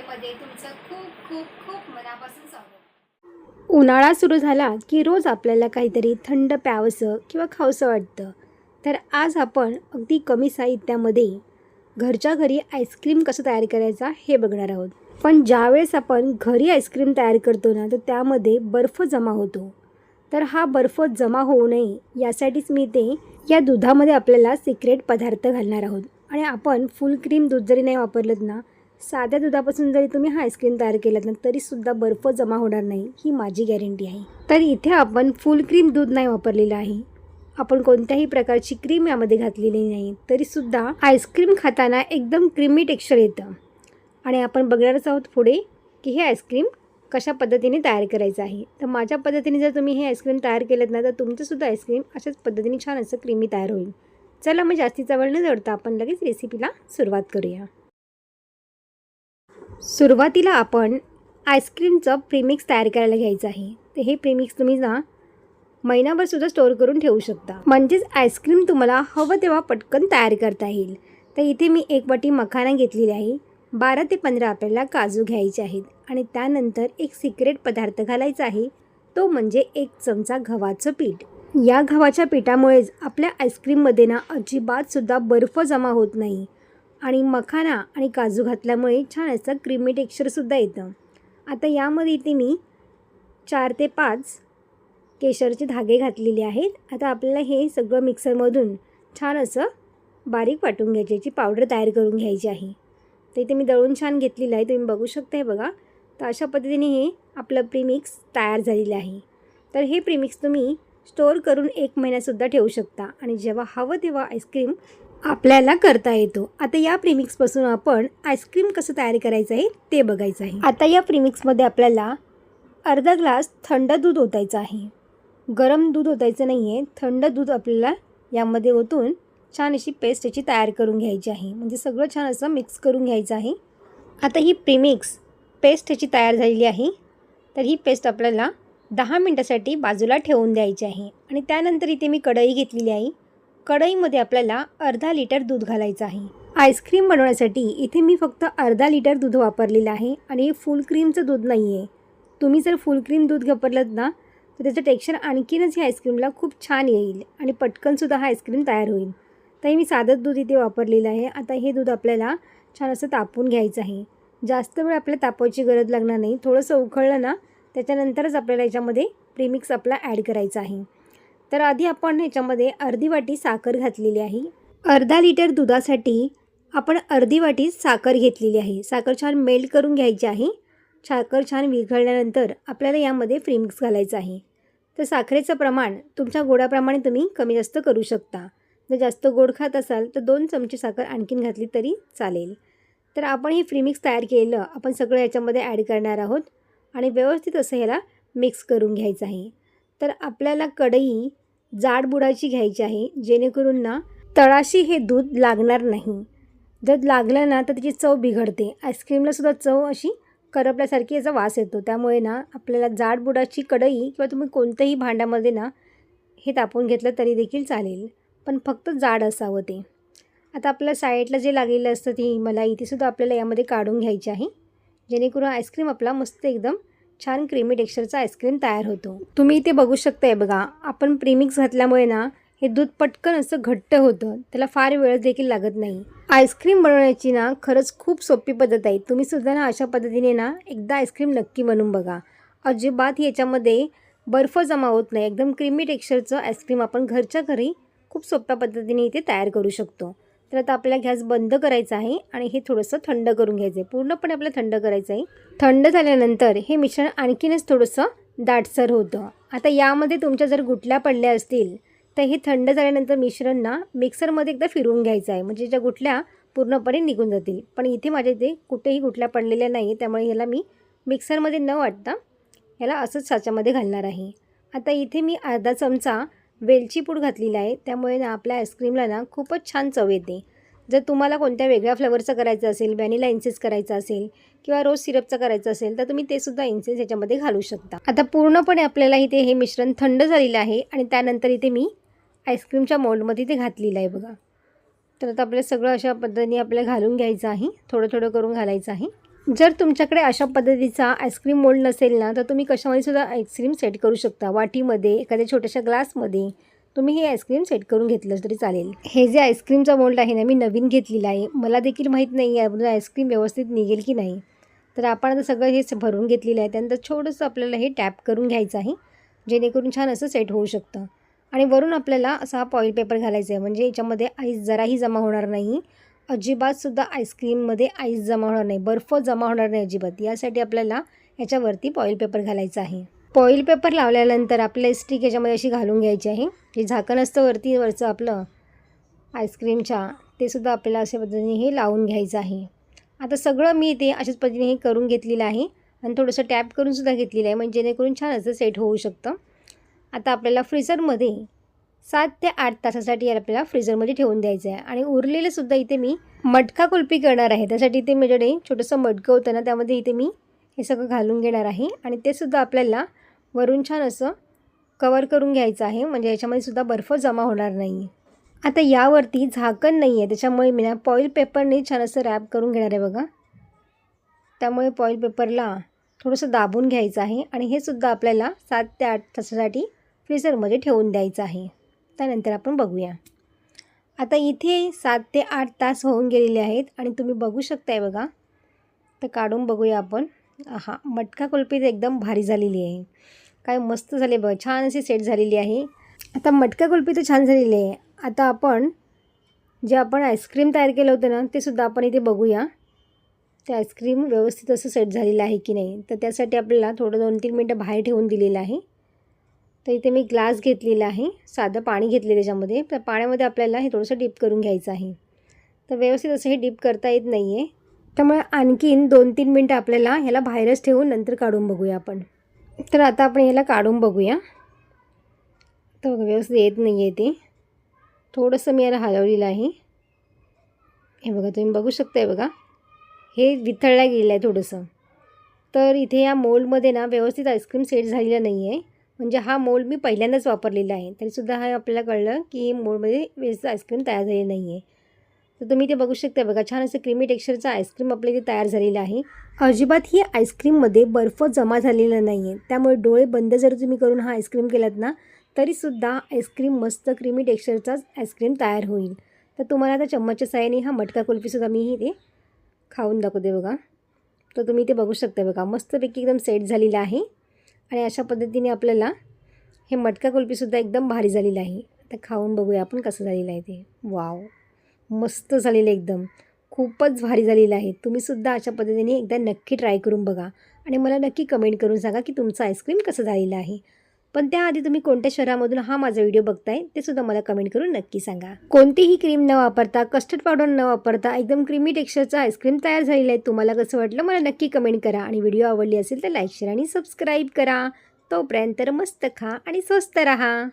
चॅनलमध्ये तुमचं खूप खूप खूप मनापासून स्वागत. उन्हाळा सुरू झाला की रोज आपल्याला काहीतरी थंड प्यावंसं किंवा खावंसं वाटतं. तर आज आपण अगदी कमी साहित्यामध्ये घरच्या घरी आईस्क्रीम कसं तयार करायचा हे बघणार आहोत. पण ज्यावेळेस आपण घरी आईस्क्रीम तयार करतो ना, तर त्यामध्ये बर्फ जमा होतो. तर हा बर्फ जमा होऊ नये यासाठीच मी ते या दुधामध्ये आपल्याला सिक्रेट पदार्थ घालणार आहोत. आणि आपण फुल क्रीम दूध जरी नाही वापरलं ना, साध्या दुधापासून जरी तुम्ही हा आईस्क्रीम तयार केलात ना, तरीसुद्धा बर्फ जमा होणार नाही, ही माझी गॅरंटी आहे. तर इथे आपण फुल क्रीम दूध नाही वापरलेलं आहे. आपण कोणत्याही प्रकारची क्रीम यामध्ये घातलेली नाही, तरीसुद्धा आईस्क्रीम खाताना एकदम क्रीमी टेक्स्चर येतं. आणि आपण बघणारच आहोत पुढे की हे आईस्क्रीम कशा पद्धतीने तयार करायचं आहे. तर माझ्या पद्धतीने जर तुम्ही हे आईस्क्रीम तयार केलं ना, तर तुमचंसुद्धा आईस्क्रीम अशाच पद्धतीने छान असं क्रीमी तयार होईल. चला मग जास्तीचा वेळ न जोडता आपण लगेच रेसिपीला सुरुवात करूया. सुरुवातीला आपण आईस्क्रीमचं प्रीमिक्स तयार करायला घ्यायचं आहे. तर हे प्रीमिक्स तुम्ही ना महिनाभरसुद्धा स्टोअर करून ठेवू शकता, म्हणजेच आईस्क्रीम तुम्हाला हवं तेव्हा पटकन तयार करता येईल. तर इथे मी 1 वाटी मखाना घेतलेली आहे. 12 ते 15 आपल्याला काजू घ्यायचे आहेत. आणि त्यानंतर एक सिक्रेट पदार्थ घालायचा आहे, तो म्हणजे 1 चमचा गव्हाचं पीठ. या गव्हाच्या पिठामुळेच आपल्या आईस्क्रीममध्ये ना अजिबातसुद्धा बर्फ जमा होत नाही. आणि मखाना आणि काजू घातल्यामुळे छान असं क्रीमी टेक्स्चरसुद्धा येतं. आता यामध्ये इथे मी 4 ते 5 केशरचे धागे घातलेले आहेत. आता आपल्याला हे सगळं मिक्सरमधून छान असं बारीक वाटून घ्यायची, याची पावडर तयार करून घ्यायची आहे. तर इथे मी दळून छान घेतलेलं आहे, तुम्ही बघू शकता हे बघा. तर अशा पद्धतीने हे आपलं प्रीमिक्स तयार झालेलं आहे. तर हे प्रीमिक्स तुम्ही स्टोअर करून 1 महिनासुद्धा ठेवू शकता आणि जेव्हा हवं तेव्हा आईस्क्रीम आपल्याला करता येतो. आता या प्रीमिक्सपासून आपण आईस्क्रीम कसं तयार करायचं आहे ते बघायचं आहे. आता या प्रीमिक्समध्ये आपल्याला अर्धा ग्लास थंड दूध ओतायचं आहे. गरम दूध ओतायचं नाही आहे, थंड दूध आपल्याला यामध्ये ओतून छान अशी पेस्ट याची तयार करून घ्यायची आहे. म्हणजे सगळं छान असं मिक्स करून घ्यायचं आहे. आता ही प्रीमिक्स पेस्ट याची तयार झालेली आहे. तर ही पेस्ट आपल्याला 10 मिनटासाठी बाजूला ठेवून द्यायची आहे. आणि त्यानंतर इथे मी कढई घेतलेली आहे. कढईमध्ये आपल्याला अर्धा लिटर दूध घालायचं आहे. आईस्क्रीम बनवण्यासाठी इथे मी फक्त अर्धा लिटर दूध वापरलेलं आहे आणि फुल क्रीमचं दूध नाही आहे. तुम्ही जर फुल क्रीम दूध वापरलं ना, तर त्याचं टेक्स्चर आणखीनच ह्या आईस्क्रीमला खूप छान येईल आणि पटकनसुद्धा हा आईस्क्रीम तयार होईल. तर मी साधं दूध इथे वापरलेलं आहे. आता हे दूध आपल्याला छान असं तापवून घ्यायचं आहे. जास्त वेळ आपल्याला तापवायची गरज लागणार नाही. थोडंसं उकळलं ना, त्याच्यानंतरच आपल्याला याच्यामध्ये प्रीमिक्स आपला ॲड करायचा आहे. तर आधी आपण ह्याच्यामध्ये अर्धी वाटी साखर घातलेली आहे. अर्धा लिटर दुधासाठी आपण अर्धी वाटी साखर घेतलेली आहे. साखर छान मेल्ट करून घ्यायची आहे. साखर छान विरघळल्यानंतर आपल्याला यामध्ये प्रीमिक्स घालायचं आहे. तर साखरेचं प्रमाण तुमच्या गोडाप्रमाणे तुम्ही कमी जास्त करू शकता. जर जास्त गोड खात असाल तर 2 चमचे साखर आणखीन घातली तरी चालेल. तर आपण हे प्रीमिक्स तयार केलेलं आपण सगळं याच्यामध्ये ॲड करणार आहोत आणि व्यवस्थित असं ह्याला मिक्स करून घ्यायचं आहे. तर आपल्याला कढई जाड बुडाची घ्यायची आहे, जेणेकरून ना तळाशी हे दूध लागणार नाही. जर लागलं ना तर त्याची चव बिघडते. आईस्क्रीमलासुद्धा चव अशी करपल्यासारखी याचा वास येतो. त्यामुळे ना आपल्याला जाड बुडाची कढई किंवा तुम्ही कोणत्याही भांड्यामध्ये ना हे तापवून घेतलं तरी देखील चालेल, पण फक्त जाड असावं ते. आता आपल्या साईडला जे लागलेलं असतं ती मलाई तीसुद्धा आपल्याला यामध्ये काढून घ्यायची आहे, जेणेकरून आईस्क्रीम आपला मस्त एकदम छान क्रीमी टेक्स्चरचा आईस्क्रीम तयार होतो. तुम्ही इथे बघू शकताय बघा, आपण प्रीमिक्स घातल्यामुळे ना हे दूध पटकन असं घट्ट होतं. त्याला फार वेळ देखील लागत नाही. आईस्क्रीम बनवण्याची ना खरंच खूप सोपी पद्धत आहे. तुम्हीसुद्धा ना अशा पद्धतीने ना एकदा आईस्क्रीम नक्की बनवून बघा. अजिबात याच्यामध्ये बर्फ जमा होत नाही. एकदम क्रीमी टेक्स्चरचं आईस्क्रीम आपण घरच्या घरी खूप सोप्या पद्धतीने इथे तयार करू शकतो. तर आता आपल्याला गॅस बंद करायचा आहे आणि हे थोडंसं थंड करून घ्यायचं आहे. पूर्णपणे आपल्याला थंड करायचं आहे. थंड झाल्यानंतर हे मिश्रण आणखीनच थोडंसं दाटसर होतं. आता यामध्ये तुमच्या जर गुठल्या पडल्या असतील तर हे थंड झाल्यानंतर मिश्रण ना मिक्सरमध्ये एकदा फिरवून घ्यायचं आहे, म्हणजे ज्या गुठल्या पूर्णपणे निघून जातील. पण इथे माझ्या इथे कुठेही गुठल्या पडलेल्या नाही आहे, त्यामुळे ह्याला मी मिक्सरमध्ये न वाटता ह्याला असंच साच्यामध्ये घालणार आहे. आता इथे मी अर्धा चमचा वेलची पूड घातलेला आहे, त्यामुळे ना आपल्या आईस्क्रीमला ना खूपच छान चव येते. जर तुम्हाला कोणत्या वेगळ्या फ्लेवरचं करायचं असेल, व्हॅनिला इन्सेन्स करायचं असेल किंवा रोज सिरपचं करायचं असेल तर तुम्ही ते सुद्धा इन्सेन्स याच्यामध्ये घालू शकता. आता पूर्णपणे आपल्याला इथे हे मिश्रण थंड झालेलं आहे आणि त्यानंतर इथे मी आईस्क्रीमच्या मोल्डमध्ये ते घातलेलं आहे बघा. तर आता आपल्याला सगळं अशा पद्धतीने आपल्याला घालून घ्यायचं आहे. थोडं थोडं करून घालायचं आहे. जर तुमच्याकडे अशा पद्धतीचा आईस्क्रीम मोल्ड नसेल ना, तर तुम्ही कशामध्ये सुद्धा आईस्क्रीम सेट करू शकता. वाटीमध्ये, एखाद्या छोट्याशा ग्लासमध्ये तुम्ही हे आईस्क्रीम सेट करून घेतलं तरी चालेल. हे जे आईस्क्रीमचा मोल्ड आहे ना, मी नवीन घेतलेला आहे. मला देखील माहीत नाही यामधून आईस्क्रीम व्यवस्थित निघेल की नाही. तर आपण आता सगळं हे भरून घेतलेलं आहे. त्यानंतर छोटंसं आपल्याला हे टॅप करून घ्यायचं आहे, जेणेकरून छान असं सेट होऊ शकतं. आणि वरून आपल्याला असा हा फॉईल पेपर घालायचा आहे, म्हणजे याच्यामध्ये आईस जराही जमा होणार नाही. अजिबातसुद्धा आईस्क्रीममध्ये आईस जमा होणार नाही, बर्फ जमा होणार नाही अजिबात. यासाठी आपल्याला याच्यावरती फॉईल पेपर घालायचा आहे. फॉईल पेपर लावल्यानंतर आपल्याला स्टिक याच्यामध्ये अशी घालून घ्यायची आहे. जे झाकण असतं वरचं आपलं आईस्क्रीमच्या, ते सुद्धा आपल्याला अशा पद्धतीने हे लावून घ्यायचं आहे. आता सगळं मी ते अशाच पद्धतीने हे करून घेतलेलं आहे आणि थोडंसं टॅप करून सुद्धा घेतलेलं आहे, म्हणजे जेणेकरून छान असं सेट होऊ शकतं. आता आपल्याला फ्रीझरमध्ये 7 ते 8 तासासाठी आपल्याला फ्रीझरमध्ये ठेवून द्यायचं आहे. आणि उरलेलं सुद्धा इथे मी मटका कुल्फी करणार आहे. त्यासाठी इथे माझ्याकडे छोटंसं मडकं होतं ना, त्यामध्ये इथे मी हे सगळं घालून घेणार आहे आणि ते सुद्धा आपल्याला वरून छान असं कवर करून घ्यायचं आहे, म्हणजे याच्यामध्ये सुद्धा बर्फ जमा होणार नाही. आता यावरती झाकण नाही आहे, त्याच्यामुळे मी ना फॉईल पेपरने छान असं रॅप करून घेणार आहे बघा. त्यामुळे फॉईल पेपरला थोडंसं दाबून घ्यायचं आहे आणि हे सुद्धा आपल्याला 7 ते 8 तासासाठी फ्रीझरमध्ये ठेवून द्यायचं आहे. त्यानंतर आपण बघूया. आता इथे 7 ते 8 तास होऊन गेलेले आहेत आणि तुम्ही बघू शकताय बघा. तर काढून बघूया आपण. मटका कुल्फी एकदम भारी झालेली आहे. काय मस्त झाले बघा, छान अशी सेट झालेली आहे. आता मटका कुल्फी तर छान झालेली आहे. आता आपण जे आपण आईस्क्रीम तयार केलं होतं ना, ते सुद्धा आपण इथे बघूया. ते आईस्क्रीम व्यवस्थित असं सेट झालेलं आहे की नाही. तर त्यासाठी आपल्याला थोडं 2-3 मिनटं बाहेर ठेवून दिलेलं आहे. तर इथे मी ग्लास घेतलेला आहे, साधं पाणी घेतले त्याच्यामध्ये. तर पाण्यामध्ये आपल्याला हे थोडंसं डीप करून घ्यायचं आहे. तर व्यवस्थित असं हे डीप करता येत नाही आहे, त्यामुळे आणखीन 2-3 मिनटं आपल्याला ह्याला बाहेरच ठेवून नंतर काढून बघूया आपण. तर आता आपण ह्याला काढून बघूया. तर व्यवस्थित येत नाही आहे ते. थोडंसं मी याला हलवलेलं आहे. हे बघा, तुम्ही बघू शकताय बघा, हे वितळल्या गेलेलं आहे थोडंसं. तर इथे या मोल्डमध्ये ना व्यवस्थित आईस्क्रीम सेट झालेला नाही आहे. म्हणजे हा मोल्ड मी पहिल्यांदाच वापरलेला आहे, तरीसुद्धा हा आपल्याला कळलं की मोल्डमध्ये व्यवस्थित आईस्क्रीम तयार झालेली नाही आहे. तर तुम्ही ते बघू शकता बघा, छान असं क्रीमी टेक्स्चरचं आईस्क्रीम आपल्या इथे तयार झालेलं आहे. अजिबात ही आईस्क्रीममध्ये बर्फ जमा झालेला नाही आहे. त्यामुळे डोळे बंद जर तुम्ही करून हा आईस्क्रीम केलात ना, तरीसुद्धा आईस्क्रीम मस्त क्रीमी टेक्स्चरचाच आईस्क्रीम तयार होईल. तर तुम्हाला आता चम्मचच्या साहाय्याने हा मटका कुल्फीसुद्धा मी इथे खाऊन दाखवते बघा. तर तुम्ही ते बघू शकता बघा, मस्तपैकी एकदम सेट झालेलं आहे. आणि अशा पद्धतीने आपल्याला हे मटका कुल्फीसुद्धा एकदम भारी झालेलं आहे. आता खाऊन बघूया आपण कसं झालेलं आहे ते. वाव, मस्त झालेलं एकदम, खूपच भारी झालेलं आहे. तुम्हीसुद्धा अशा पद्धतीने एकदा नक्की ट्राय करून बघा आणि मला नक्की कमेंट करून सांगा की तुमचं आईस्क्रीम कसं झालेलं आहे. पण त्याआधी तुम्ही कोणत्या शहरामधून हा माझा व्हिडिओ बघताय ते सुद्धा मला कमेंट करून नक्की सांगा. कोणतीही क्रीम न वापरता, कस्टर्ड पावडर न वापरता एकदम क्रीमी टेक्स्चरचं आईस्क्रीम तयार झालेलं आहे. तुम्हाला कसं वाटलं मला नक्की कमेंट करा आणि व्हिडिओ आवडली असेल तर लाईक, शेअर आणि सबस्क्राईब करा. तोपर्यंत मस्त खा आणि स्वस्त रहा.